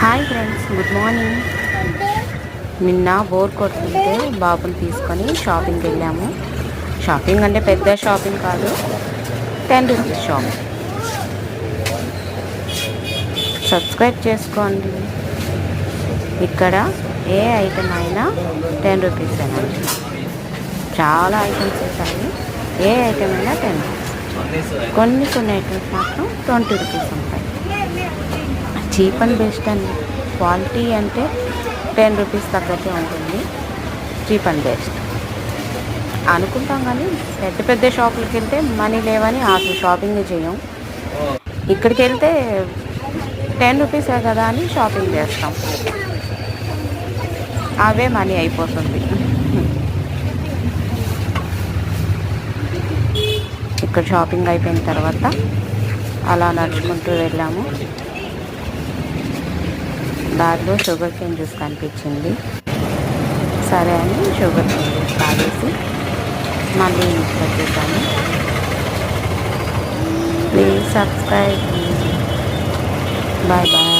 Hi friends, good morning. నిన్న bore కొడుతుంటే బాబుని తీసుకొని షాపింగ్కి వెళ్ళాము. షాపింగ్ అంటే పెద్ద షాపింగ్ కాదు, 10 రూపీస్ షాపింగ్. సబ్స్క్రైబ్ చేసుకోండి. ఇక్కడ ఏ ఐటమ్ అయినా 10 రూపీస్ అనండి. చాలా ఐటమ్స్ ఉంటాయి. ఏ ఐటమ్ అయినా 10 రూపీస్. కొన్ని ఐటమ్స్ మాత్రం 20 రూపీస్ ఉంటాయి. చీప్ అండ్ బెస్ట్ అండి. క్వాలిటీ అంటే 10 రూపీస్ తగ్గట్టే ఉంటుంది. చీప్ అండ్ బెస్ట్ అనుకుంటాం, కానీ పెద్ద షాపులకి వెళ్తే మనీ లేవని అసలు షాపింగ్ చేయం. ఇక్కడికి వెళ్తే 10 రూపీసే కదా అని షాపింగ్ చేస్తాం. అవే మనీ అయిపోతుంది. ఇక్కడ షాపింగ్ అయిపోయిన తర్వాత అలా నడుచుకుంటూ వెళ్ళాము. దారిలో షుగర్ కేన్ జ్యూస్ కనిపించింది. సరే అని షుగర్ కేన్ జ్యూస్ తాగేసి మళ్ళీ ఇంటికి వచ్చేసాము. Please subscribe. Bye bye.